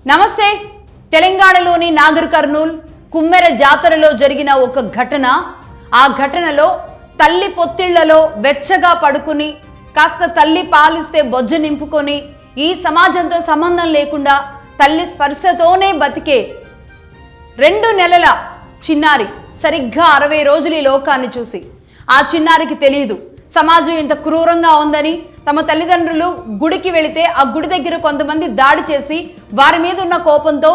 నమస్తే. తెలంగాణలోని నాగర్ కర్నూల్ కుమ్మెర జాతరలో జరిగిన ఒక ఘటన. ఆ ఘటనలో తల్లి పొత్తిళ్లలో వెచ్చగా పడుకుని కాస్త తల్లి పాలిస్తే బొజ్జ నింపుకొని ఈ సమాజంతో సంబంధం లేకుండా తల్లి స్పర్శతోనే బతికే 2 నెలల చిన్నారి సరిగ్గా 60 రోజులు ఈ లోకాన్ని చూసి ఆ చిన్నారికి తెలియదు సమాజం ఇంత క్రూరంగా ఉందని. తమ తల్లిదండ్రులు గుడికి వెళితే ఆ గుడి దగ్గర కొంతమంది దాడి చేసి వారి మీద ఉన్న కోపంతో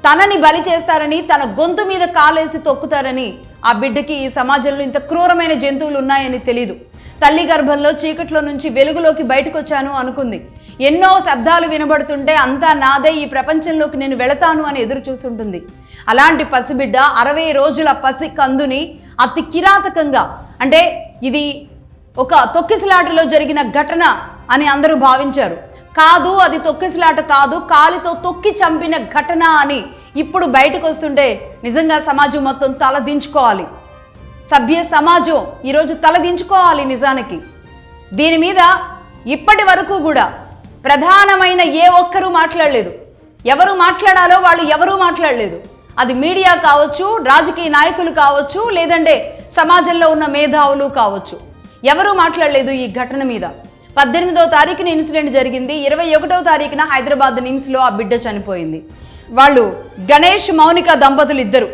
తనని బలి చేస్తారని, తన గొంతు మీద కాలేసి తొక్కుతారని ఆ బిడ్డకి ఈ సమాజంలో ఇంత క్రూరమైన జంతువులు ఉన్నాయని తెలీదు. తల్లి గర్భంలో చీకట్లో నుంచి వెలుగులోకి బయటకు వచ్చాను అనుకుంది. ఎన్నో శబ్దాలు వినబడుతుంటే అంతా నాదే, ఈ ప్రపంచంలోకి నేను వెళతాను అని ఎదురు చూస్తుంటుంది. అలాంటి పసిబిడ్డ 60 రోజుల పసి కందుని అతి కిరాతకంగా, అంటే ఇది ఒక తొక్కిసలాటలో జరిగిన ఘటన అని అందరూ భావించారు. కాదు, అది తొక్కిసలాట కాదు, కాలితో తొక్కి చంపిన ఘటన అని ఇప్పుడు బయటకు వస్తుంటే నిజంగా సమాజం మొత్తం తలదించుకోవాలి. సభ్య సమాజం ఈరోజు తలదించుకోవాలి. నిజానికి దీని మీద ఇప్పటి వరకు కూడా ప్రధానమైన ఏ ఒక్కరూ మాట్లాడలేదు. ఎవరు మాట్లాడాలో వాళ్ళు ఎవరూ మాట్లాడలేదు. అది మీడియా కావచ్చు, రాజకీయ నాయకులు కావచ్చు, లేదంటే సమాజంలో ఉన్న మేధావులు కావచ్చు, ఎవరూ మాట్లాడలేదు ఈ ఘటన మీద. 18వ తారీఖున ఇన్సిడెంట్ జరిగింది. 21వ తారీఖున హైదరాబాద్ నిమ్స్లో ఆ బిడ్డ చనిపోయింది. వాళ్ళు గణేష్ మౌనిక దంపతులు ఇద్దరు.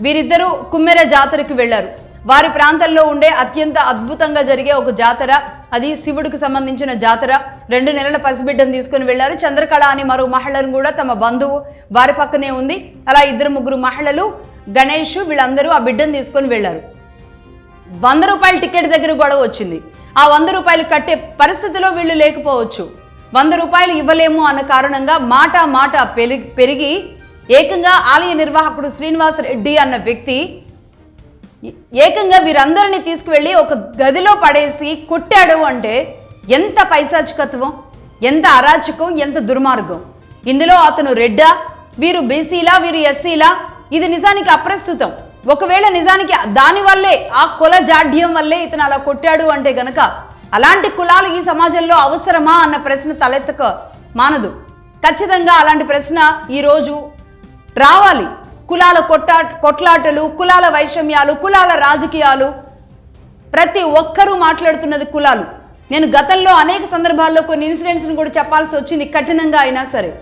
వీరిద్దరూ కుమ్మెర జాతరకు వెళ్లారు. వారి ప్రాంతంలో ఉండే అత్యంత అద్భుతంగా జరిగే ఒక జాతర, అది శివుడికి సంబంధించిన జాతర. 2 నెలల పసిబిడ్డను తీసుకుని వెళ్లారు. చంద్రకళ అని మరో మహిళను కూడా తమ బంధువు వారి పక్కనే ఉంది. అలా 2-3 మహిళలు, గణేష్, వీళ్ళందరూ ఆ బిడ్డను తీసుకొని వెళ్లారు. 100 రూపాయల టికెట్ దగ్గర గొడవ వచ్చింది. ఆ 100 రూపాయలు కట్టే పరిస్థితిలో వీళ్ళు లేకపోవచ్చు. 100 రూపాయలు ఇవ్వలేము అన్న కారణంగా మాట పెరిగి ఏకంగా ఆలయ నిర్వాహకుడు శ్రీనివాస్ రెడ్డి అన్న వ్యక్తి ఏకంగా వీరందరినీ తీసుకువెళ్ళి ఒక గదిలో పడేసి కొట్టాడు. అంటే ఎంత పైశాచికత్వం, ఎంత అరాచకం, ఎంత దుర్మార్గం. ఇందులో అతను రెడ్డా, వీరు బీసీలా, వీరు ఎస్సీలా, ఇది నిజానికి అప్రస్తుతం. ఒకవేళ నిజానికి దానివల్లే, ఆ కుల జాడ్యం వల్లే ఇతను అలా కొట్టాడు అంటే గనక అలాంటి కులాలు ఈ సమాజంలో అవసరమా అన్న ప్రశ్న తలెత్తక మానదు. ఖచ్చితంగా అలాంటి ప్రశ్న ఈరోజు రావాలి. కులాల కొట్లాటలు, కులాల వైషమ్యాలు, కులాల రాజకీయాలు, ప్రతి ఒక్కరూ మాట్లాడుతున్నది కులాలు. నేను గతంలో అనేక సందర్భాల్లో కొన్ని ఇన్సిడెంట్స్ని కూడా చెప్పాల్సి వచ్చింది, కఠినంగా అయినా సరే.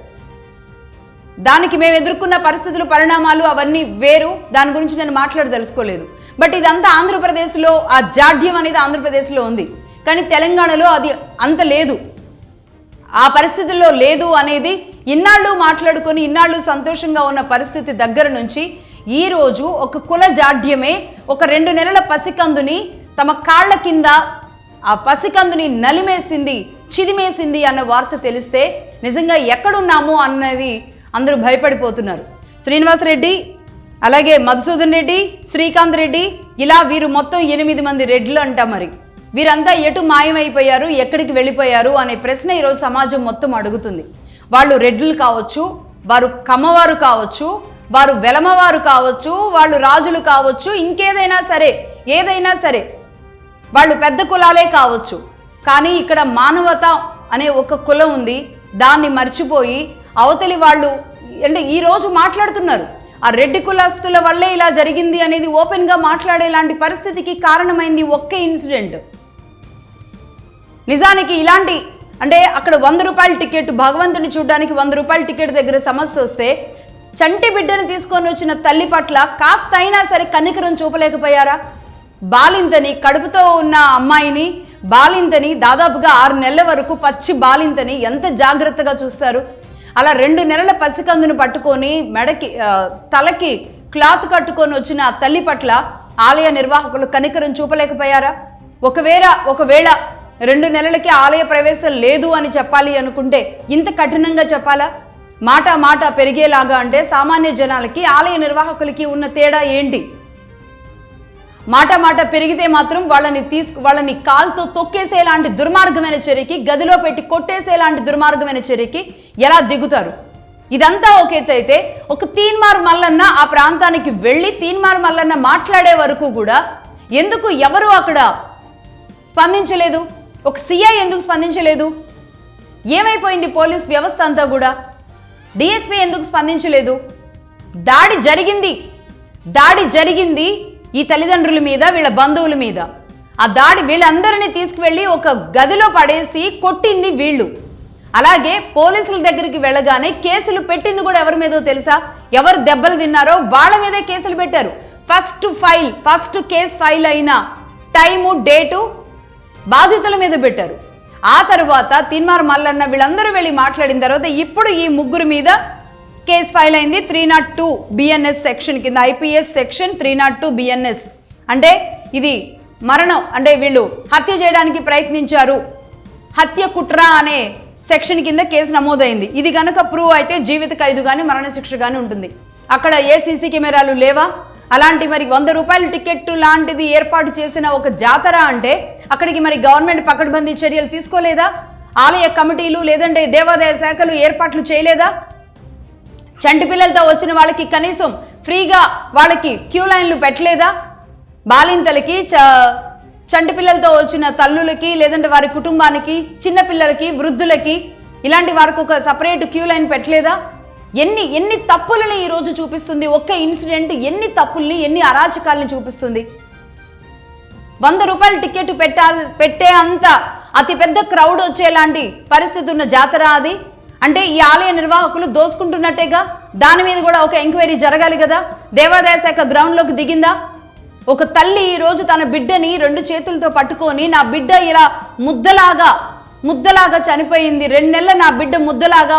దానికి మేము ఎదుర్కొన్న పరిస్థితులు, పరిణామాలు అవన్నీ వేరు. దాని గురించి నేను మాట్లాడదలుచుకోలేదు. బట్ ఇదంతా ఆంధ్రప్రదేశ్లో, ఆ జాడ్యం అనేది ఆంధ్రప్రదేశ్లో ఉంది. కానీ తెలంగాణలో అది అంత లేదు, ఆ పరిస్థితుల్లో లేదు అనేది ఇన్నాళ్ళు మాట్లాడుకొని ఇన్నాళ్ళు సంతోషంగా ఉన్న పరిస్థితి దగ్గర నుంచి ఈరోజు ఒక కుల జాడ్యమే ఒక 2 నెలల పసికందుని తమ కాళ్ల కింద ఆ పసికందుని నలిమేసింది, చిదిమేసింది అన్న వార్త తెలిస్తే నిజంగా ఎక్కడున్నాము అన్నది అందరూ భయపడిపోతున్నారు. శ్రీనివాస్ రెడ్డి, అలాగే మధుసూదన్ రెడ్డి, శ్రీకాంత్ రెడ్డి, ఇలా వీరు మొత్తం 8 మంది రెడ్లు అంట. మరి వీరంతా ఎటు మాయమైపోయారు, ఎక్కడికి వెళ్ళిపోయారు అనే ప్రశ్న ఈరోజు సమాజం మొత్తం అడుగుతుంది. వాళ్ళు రెడ్లు కావచ్చు, వారు కమ్మవారు కావచ్చు, వారు వెలమవారు కావచ్చు, వాళ్ళు రాజులు కావచ్చు, ఇంకేదైనా సరే, ఏదైనా సరే, వాళ్ళు పెద్ద కులాలే కావచ్చు. కానీ ఇక్కడ మానవత అనే ఒక కులం ఉంది. దాన్ని మర్చిపోయి అవతలి వాళ్ళు అంటే ఈరోజు మాట్లాడుతున్నారు. ఆ రెడ్డి కులస్తుల వల్లే ఇలా జరిగింది అనేది ఓపెన్గా మాట్లాడేలాంటి పరిస్థితికి కారణమైంది ఒకే ఇన్సిడెంట్. నిజానికి ఇలాంటి అంటే అక్కడ 100 రూపాయల టికెట్, భగవంతుని చూడడానికి 100 రూపాయల టికెట్ దగ్గర సమస్య వస్తే చంటి బిడ్డను తీసుకొని వచ్చిన తల్లి పట్ల కాస్త అయినా సరే కనికరం చూపలేకపోయారా? బాలింతని, కడుపుతో ఉన్న అమ్మాయిని, బాలింతని, దాదాపుగా 6 నెలల వరకు పచ్చి బాలింతని ఎంత జాగ్రత్తగా చూస్తారు? అలా 2 నెలల పసికందును పట్టుకొని మెడకి, తలకి క్లాత్ కట్టుకొని వచ్చిన తల్లి పట్ల ఆలయ నిర్వాహకులు కనికరం చూపలేకపోయారా? ఒకవేళ 2 నెలలకి ఆలయ ప్రవేశం లేదు అని చెప్పాలి అనుకుంటే ఇంత కఠినంగా చెప్పాలా? మాట పెరిగేలాగా. అంటే సామాన్య జనాలకి ఆలయ నిర్వాహకులకి ఉన్న తేడా ఏంటి? మాట పెరిగితే మాత్రం వాళ్ళని కాల్తో తొక్కేసేలాంటి దుర్మార్గమైన చర్యకి, గదిలో పెట్టి కొట్టేసేలాంటి దుర్మార్గమైన చర్యకి ఎలా దిగుతారు? ఇదంతా ఒకేతైతే ఒక తీన్మార్ మల్లన్న ఆ ప్రాంతానికి వెళ్ళి తీన్మార్ మల్లన్న మాట్లాడే వరకు కూడా ఎందుకు ఎవరు అక్కడ స్పందించలేదు? ఒక సిఐ ఎందుకు స్పందించలేదు? ఏమైపోయింది పోలీస్ వ్యవస్థ అంతా కూడా? డిఎస్పీ ఎందుకు స్పందించలేదు? దాడి జరిగింది ఈ తల్లిదండ్రుల మీద, వీళ్ళ బంధువుల మీద. ఆ దాడి వీళ్ళందరినీ తీసుకువెళ్ళి ఒక గదిలో పడేసి కొట్టింది వీళ్ళు. అలాగే పోలీసుల దగ్గరికి వెళ్ళగానే కేసులు పెట్టింది కూడా ఎవరి మీదో తెలుసా? ఎవరు దెబ్బలు తిన్నారో వాళ్ళ మీదే కేసులు పెట్టారు. ఫస్ట్ కేసు ఫైల్ అయిన టైము, డేటు బాధితుల మీద పెట్టారు. ఆ తర్వాత తిన్మార్ మల్లన్న వీళ్ళందరూ వెళ్ళి మాట్లాడిన తర్వాత ఇప్పుడు ఈ ముగ్గురు మీద కేసు ఫైల్ అయింది. 302 BNS సెక్షన్ కింద, IPS సెక్షన్ 302 BNS అంటే ఇది మరణం, అంటే వీళ్ళు హత్య చేయడానికి ప్రయత్నించారు, హత్య కుట్ర అనే సెక్షన్ కింద కేసు నమోదైంది. ఇది కనుక ప్రూవ్ అయితే జీవిత ఖైదు కానీ మరణశిక్ష కానీ ఉంటుంది. అక్కడ ఏ సీసీ కెమెరాలు లేవా? అలాంటి మరి 100 రూపాయల టికెట్ లాంటిది ఏర్పాటు చేసిన ఒక జాతర అంటే అక్కడికి మరి గవర్నమెంట్ పకడ్బందీ చర్యలు తీసుకోలేదా? ఆలయ కమిటీలు లేదంటే దేవాదాయ శాఖలు ఏర్పాట్లు చేయలేదా? చంటి పిల్లలతో వచ్చిన వాళ్ళకి కనీసం ఫ్రీగా వాళ్ళకి క్యూ లైన్లు పెట్టలేదా? బాలింతలకి, చంటి పిల్లలతో వచ్చిన తల్లులకి లేదంటే వారి కుటుంబానికి, చిన్న పిల్లలకి, వృద్ధులకి ఇలాంటి వారికి ఒక సపరేట్ క్యూ లైన్ పెట్టలేదా? ఎన్ని తప్పులని ఈరోజు చూపిస్తుంది ఒక్క ఇన్సిడెంట్, ఎన్ని తప్పుల్ని, ఎన్ని అరాచకాలని చూపిస్తుంది. 100 రూపాయల టికెట్ పెట్టే అంత అతి పెద్ద క్రౌడ్ వచ్చేలాంటి పరిస్థితి ఉన్న జాతర అది. అంటే ఈ ఆలయ నిర్వాహకులు దోసుకుంటున్నట్టేగా. దాని మీద కూడా ఒక ఎంక్వైరీ జరగాలి కదా. దేవాదాయ శాఖ గ్రౌండ్లోకి దిగిందా? ఒక తల్లి ఈరోజు తన బిడ్డని 2 చేతులతో పట్టుకొని, నా బిడ్డ ఇలా ముద్దలాగా చనిపోయింది, 2 నెలల నా బిడ్డ ముద్దలాగా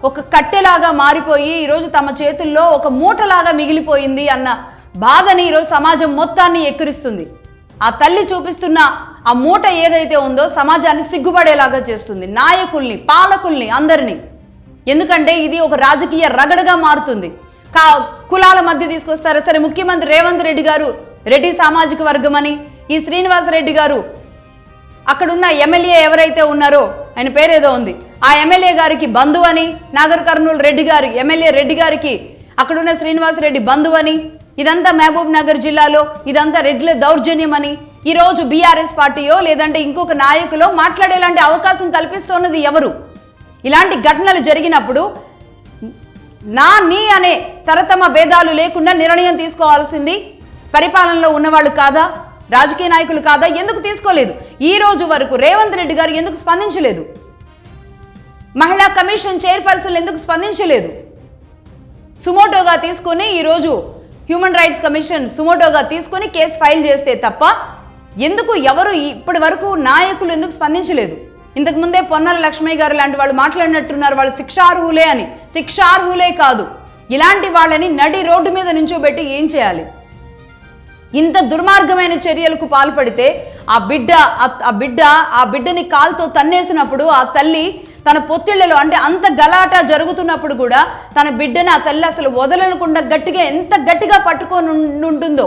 ఒక కట్టెలాగా మారిపోయి ఈరోజు తమ చేతుల్లో ఒక మూటలాగా మిగిలిపోయింది అన్న బాధని ఈరోజు సమాజం మొత్తాన్ని ఎక్కిరిస్తుంది. ఆ తల్లి చూపిస్తున్న ఆ మూట ఏదైతే ఉందో సమాజాన్ని సిగ్గుపడేలాగా చేస్తుంది, నాయకుల్ని, పాలకుల్ని, అందరినీ. ఎందుకంటే ఇది ఒక రాజకీయ రగడగా మారుతుంది. కులాల మధ్య తీసుకొస్తారు. సరే, ముఖ్యమంత్రి రేవంత్ రెడ్డి గారు రెడ్డి సామాజిక వర్గం అని, ఈ శ్రీనివాసరెడ్డి గారు అక్కడున్న ఎమ్మెల్యే ఎవరైతే ఉన్నారో ఆయన పేరేదో ఉంది, ఆ ఎమ్మెల్యే గారికి బంధువు అని, నాగర్ కర్నూలు రెడ్డి గారు ఎమ్మెల్యే రెడ్డి గారికి అక్కడున్న శ్రీనివాసరెడ్డి బంధువు అని, ఇదంతా మహబూబ్ నగర్ జిల్లాలో ఇదంతా రెడ్ల దౌర్జన్యం అని ఈరోజు బీఆర్ఎస్ పార్టీయో లేదంటే ఇంకొక నాయకులో మాట్లాడేలాంటి అవకాశం కల్పిస్తున్నది ఎవరు? ఇలాంటి ఘటనలు జరిగినప్పుడు నీ అనే తరతమ భేదాలు లేకుండా నిర్ణయం తీసుకోవాల్సింది పరిపాలనలో ఉన్నవాళ్ళు కాదా? రాజకీయ నాయకులు కాదా? ఎందుకు తీసుకోలేదు? ఈ రోజు వరకు రేవంత్ రెడ్డి గారు ఎందుకు స్పందించలేదు? మహిళా కమిషన్ చైర్పర్సన్ ఎందుకు స్పందించలేదు? సుమోటోగా తీసుకొని ఈరోజు హ్యూమన్ రైట్స్ కమిషన్ సుమోటోగా తీసుకొని కేసు ఫైల్ చేస్తే తప్ప ఎందుకు ఎవరు ఇప్పటి వరకు నాయకులు ఎందుకు స్పందించలేదు? ఇంతకుముందే పొన్నాల లక్ష్మయ్య గారు లాంటి వాళ్ళు మాట్లాడినట్టున్నారు, వాళ్ళు శిక్షార్హులే అని. శిక్షార్హులే కాదు, ఇలాంటి వాళ్ళని నడి రోడ్డు మీద నించోబెట్టి ఏం చేయాలి? ఇంత దుర్మార్గమైన చర్యలకు పాల్పడితే ఆ బిడ్డని కాలుతో తన్నేసినప్పుడు ఆ తల్లి తన పొత్తిళ్లలో, అంటే అంత గలాట జరుగుతున్నప్పుడు కూడా తన బిడ్డని ఆ తల్లి అసలు వదలనకుండా ఎంత గట్టిగా పట్టుకొని ఉంటుందో,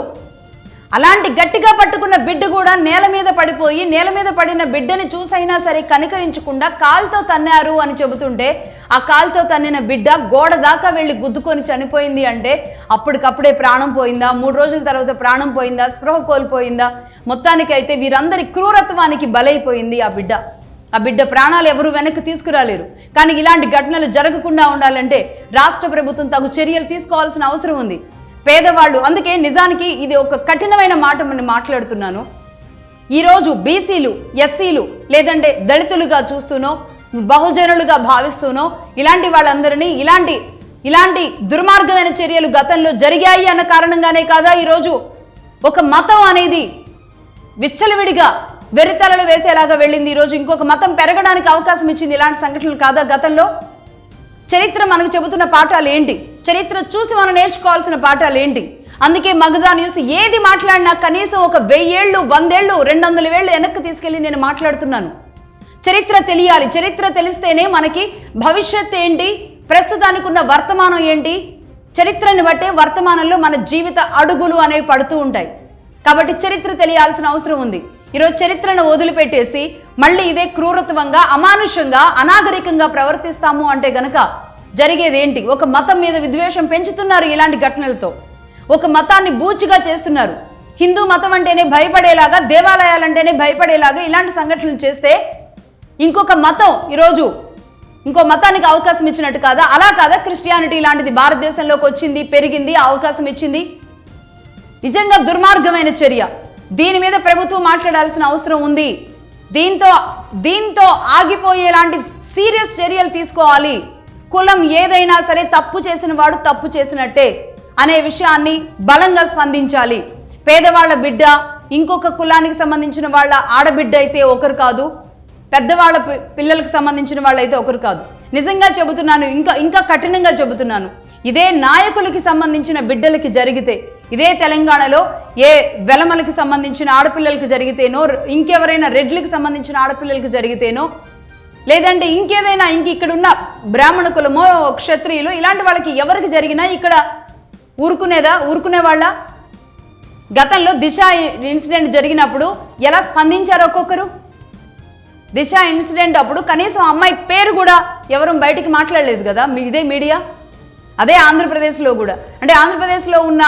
అలాంటి గట్టిగా పట్టుకున్న బిడ్డ కూడా నేల మీద పడిపోయి, నేల మీద పడిన బిడ్డని చూసైనా సరే కనికరించకుండా కాలుతో తన్నారు అని చెబుతుంటే, ఆ కాలుతో తన్నిన బిడ్డ గోడ దాకా వెళ్ళి గుద్దుకొని చనిపోయింది అంటే అప్పటికప్పుడే ప్రాణం పోయిందా? 3 రోజుల తర్వాత ప్రాణం పోయిందా? స్పృహ కోల్పోయిందా? మొత్తానికైతే వీరందరి క్రూరత్వానికి బలైపోయింది ఆ బిడ్డ. ఆ బిడ్డ ప్రాణాలు ఎవరు వెనక్కి తీసుకురాలేరు. కానీ ఇలాంటి ఘటనలు జరగకుండా ఉండాలంటే రాష్ట్ర ప్రభుత్వం తగు చర్యలు తీసుకోవాల్సిన అవసరం ఉంది. పేదవాళ్ళు, అందుకే నిజానికి ఇది ఒక కఠినమైన మాట మనం మాట్లాడుతున్నాను. ఈరోజు బీసీలు, ఎస్సీలు లేదంటే దళితులుగా చూస్తూనో, బహుజనులుగా భావిస్తూనో ఇలాంటి వాళ్ళందరినీ ఇలాంటి దుర్మార్గమైన చర్యలు గతంలో జరిగాయి అన్న కారణంగానే కాదా ఈరోజు ఒక మతం అనేది విచ్చలవిడిగా వెరితలలు వేసేలాగా వెళ్ళింది? ఈరోజు ఇంకొక మతం పెరగడానికి అవకాశం ఇచ్చింది ఇలాంటి సంఘటనలు కాదా గతంలో? చరిత్ర మనకు చెబుతున్న పాఠాలు ఏంటి? చరిత్ర చూసి మనం నేర్చుకోవాల్సిన పాఠాలు ఏంటి? అందుకే మగధా న్యూస్ ఏది మాట్లాడినా కనీసం ఒక 1000 ఏళ్ళు, 100 ఏళ్ళు, 200 ఏళ్ళు వెనక్కి తీసుకెళ్ళి నేను మాట్లాడుతున్నాను. చరిత్ర తెలియాలి. చరిత్ర తెలిస్తేనే మనకి భవిష్యత్ ఏంటి, ప్రస్తుతానికి ఉన్న వర్తమానం ఏంటి, చరిత్రని బట్టే వర్తమానంలో మన జీవిత అడుగులు అనేవి పడుతూ ఉంటాయి. కాబట్టి చరిత్ర తెలియాల్సిన అవసరం ఉంది. ఈరోజు చరిత్రను వదిలిపెట్టేసి మళ్ళీ ఇదే క్రూరత్వంగా, అమానుషంగా, అనాగరికంగా ప్రవర్తిస్తాము అంటే గనక జరిగేది ఏంటి? ఒక మతం మీద విద్వేషం పెంచుతున్నారు ఇలాంటి ఘటనలతో. ఒక మతాన్ని బూచిగా చేస్తున్నారు. హిందూ మతం అంటేనే భయపడేలాగా, దేవాలయాలంటేనే భయపడేలాగా ఇలాంటి సంఘటనలు చేస్తే ఇంకొక మతం ఈరోజు ఇంకో మతానికి అవకాశం ఇచ్చినట్టు కాదా? అలా కాదా క్రిస్టియానిటీ లాంటిది భారతదేశంలోకి వచ్చింది, పెరిగింది, అవకాశం ఇచ్చింది? నిజంగా దుర్మార్గమైన చర్య. దీని మీద ప్రభుత్వం మాట్లాడాల్సిన అవసరం ఉంది. దీంతో ఆగిపోయేలాంటి సీరియస్ చర్యలు తీసుకోవాలి. కులం ఏదైనా సరే తప్పు చేసిన వాడు తప్పు చేసినట్టే అనే విషయాన్ని బలంగా స్పందించాలి. పేదవాళ్ల బిడ్డ ఇంకొక కులానికి సంబంధించిన వాళ్ళ ఆడబిడ్డ అయితే ఒకరు కాదు, పెద్దవాళ్ళ పిల్లలకు సంబంధించిన వాళ్ళైతే ఒకరు కాదు. నిజంగా చెబుతున్నాను, ఇంకా కఠినంగా చెబుతున్నాను. ఇదే నాయకులకి సంబంధించిన బిడ్డలకి జరిగితే, ఇదే తెలంగాణలో ఏ వెలమలకి సంబంధించిన ఆడపిల్లలకు జరిగితేనో, ఇంకెవరైనా రెడ్లకి సంబంధించిన ఆడపిల్లలకు జరిగితేనో, లేదంటే ఇంకేదైనా ఇక్కడ ఉన్న బ్రాహ్మణ కులమో క్షత్రియులు ఇలాంటి వాళ్ళకి ఎవరికి జరిగినా ఇక్కడ ఊరుకునేవాళ్ళ? గతంలో దిశ ఇన్సిడెంట్ జరిగినప్పుడు ఎలా స్పందించారు ఒక్కొక్కరు? దిశ ఇన్సిడెంట్ అప్పుడు కనీసం అమ్మాయి పేరు కూడా ఎవరు బయటికి మాట్లాడలేదు కదా ఇదే మీడియా. అదే ఆంధ్రప్రదేశ్లో కూడా, అంటే ఆంధ్రప్రదేశ్లో ఉన్న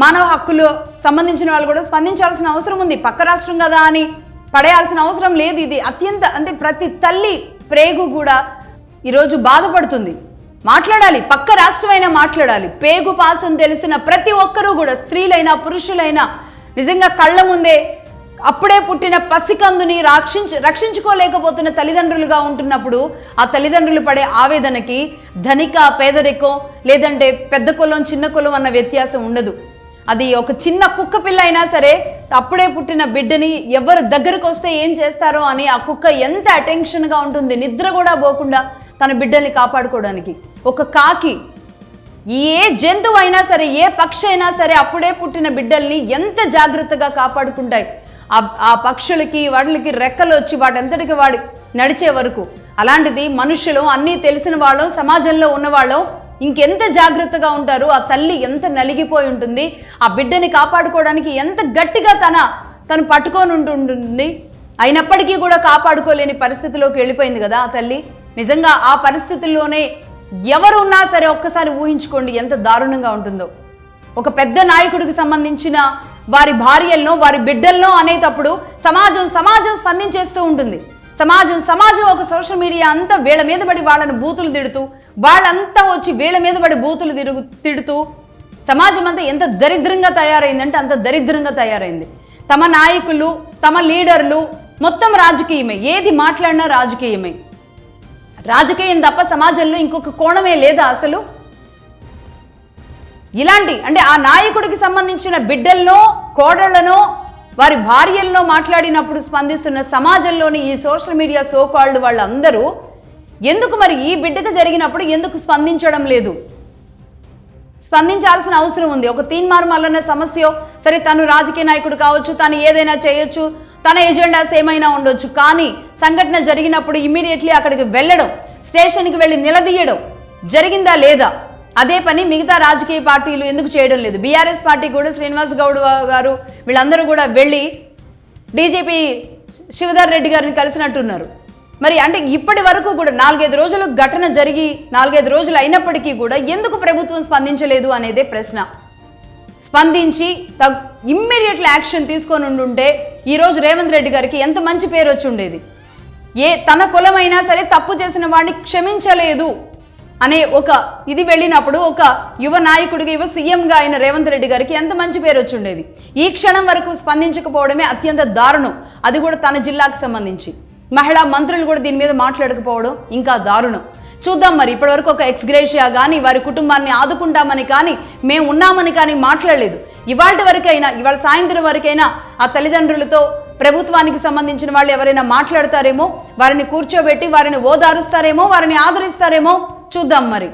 మానవ హక్కులు సంబంధించిన వాళ్ళు కూడా స్పందించాల్సిన అవసరం ఉంది. పక్క రాష్ట్రం కదా అని పడేయాల్సిన అవసరం లేదు. ఇది అత్యంత, అంటే ప్రతి తల్లి ప్రేగు కూడా ఈరోజు బాధపడుతుంది. మాట్లాడాలి, పక్క రాష్ట్రమైనా మాట్లాడాలి. పేగు పాసం తెలిసిన ప్రతి ఒక్కరూ కూడా, స్త్రీలైనా పురుషులైనా, నిజంగా కళ్ళ ముందే అప్పుడే పుట్టిన పసికందుని రక్షించుకోలేకపోతున్న తల్లిదండ్రులుగా ఉంటున్నప్పుడు ఆ తల్లిదండ్రులు పడే ఆవేదనకి ధనిక పేదరికం లేదంటే పెద్ద కులం చిన్న కులం అన్న వ్యత్యాసం ఉండదు. అది ఒక చిన్న కుక్క పిల్ల అయినా సరే అప్పుడే పుట్టిన బిడ్డని ఎవరు దగ్గరకు వస్తే ఏం చేస్తారో అని ఆ కుక్క ఎంత అటెన్షన్గా ఉంటుంది, నిద్ర కూడా పోకుండా తన బిడ్డల్ని కాపాడుకోవడానికి. ఒక కాకి, ఏ జంతువు అయినా సరే, ఏ పక్షి అయినా సరే అప్పుడే పుట్టిన బిడ్డల్ని ఎంత జాగ్రత్తగా కాపాడుకుంటాయి. ఆ పక్షులకి వాటికి రెక్కలు వచ్చి వాటంతటికి వాడి నడిచే వరకు. అలాంటిది మనుషులు అన్నీ తెలిసిన వాళ్ళం, సమాజంలో ఉన్నవాళ్ళం ఇంకెంత జాగ్రత్తగా ఉంటారు. ఆ తల్లి ఎంత నలిగిపోయి ఉంటుంది, ఆ బిడ్డని కాపాడుకోవడానికి ఎంత గట్టిగా తను పట్టుకొని ఉంటుంది. అయినప్పటికీ కూడా కాపాడుకోలేని పరిస్థితిలోకి వెళ్ళిపోయింది కదా ఆ తల్లి. నిజంగా ఆ పరిస్థితుల్లోనే ఎవరు ఉన్నా సరే ఒక్కసారి ఊహించుకోండి ఎంత దారుణంగా ఉంటుందో. ఒక పెద్ద నాయకుడికి సంబంధించిన వారి భార్యలను, వారి బిడ్డలను అనేటప్పుడు సమాజం స్పందించేస్తూ ఉంటుంది. సమాజం ఒక సోషల్ మీడియా అంతా వీళ్ళ మీద పడి వాళ్ళని బూతులు తిడుతూ, వాళ్ళంతా వచ్చి వీళ్ళ మీద పడి బూతులు తిడుతూ సమాజం అంతా ఎంత దరిద్రంగా తయారైందంటే అంత దరిద్రంగా తయారైంది. తమ నాయకులు, తమ లీడర్లు మొత్తం రాజకీయమే, ఏది మాట్లాడినా రాజకీయమే. రాజకీయం తప్ప సమాజంలో ఇంకొక కోణమే లేదా అసలు? ఇలాంటి, అంటే ఆ నాయకుడికి సంబంధించిన బిడ్డల్లో, కోడళ్లను, వారి భార్యల్లో మాట్లాడినప్పుడు స్పందిస్తున్న సమాజంలోని ఈ సోషల్ మీడియా సోకాల్డ్ వాళ్ళందరూ ఎందుకు మరి ఈ బిడ్డకు జరిగినప్పుడు ఎందుకు స్పందించడం లేదు? స్పందించాల్సిన అవసరం ఉంది. ఒక తీన్మార్ మల్లన్న సమస్య సరే, తను రాజకీయ నాయకుడు కావచ్చు, తను ఏదైనా చేయొచ్చు, తన ఎజెండాస్ ఏమైనా ఉండొచ్చు, కానీ సంఘటన జరిగినప్పుడు ఇమ్మీడియట్లీ అక్కడికి వెళ్ళడం, స్టేషన్కి వెళ్ళి నిలదీయడం జరిగిందా లేదా? అదే పని మిగతా రాజకీయ పార్టీలు ఎందుకు చేయడం లేదు? బీఆర్ఎస్ పార్టీ కూడా శ్రీనివాస్ గౌడ్ గారు వీళ్ళందరూ కూడా వెళ్ళి డీజీపీ శివధర్ రెడ్డి గారిని కలిసినట్టున్నారు. మరి అంటే ఇప్పటి వరకు కూడా 4-5 రోజులు ఘటన జరిగి 4-5 రోజులు అయినప్పటికీ కూడా ఎందుకు ప్రభుత్వం స్పందించలేదు అనేదే ప్రశ్న. స్పందించి ఇమ్మీడియట్లీ యాక్షన్ తీసుకొని ఉండుంటే ఈరోజు రేవంత్ రెడ్డి గారికి ఎంత మంచి పేరు వచ్చి ఉండేది. తన కులమైనా సరే తప్పు చేసిన వాడిని క్షమించలేదు అనే ఒక ఇది వెళ్ళినప్పుడు ఒక యువ నాయకుడిగా, యువ సీఎంగా అయిన రేవంత్ రెడ్డి గారికి ఎంత మంచి పేరు వచ్చి ఉండేది. ఈ క్షణం వరకు స్పందించకపోవడమే అత్యంత దారుణం. అది కూడా తన జిల్లాకు సంబంధించి. మహిళా మంత్రులు కూడా దీని మీద మాట్లాడకపోవడం ఇంకా దారుణం. చూద్దాం మరి. ఇప్పటివరకు ఒక ఎక్స్గ్రేషియా కానీ, వారి కుటుంబాన్ని ఆదుకుంటామని కానీ, మేము ఉన్నామని కానీ మాట్లాడలేదు. ఇవాళ సాయంత్రం వరకైనా ఆ తల్లిదండ్రులతో ప్రభుత్వానికి సంబంధించిన వాళ్ళు ఎవరైనా మాట్లాడతారేమో, వారిని కూర్చోబెట్టి వారిని ఓదారుస్తారేమో, వారిని ఆదరిస్తారేమో చూద్దాం మరి.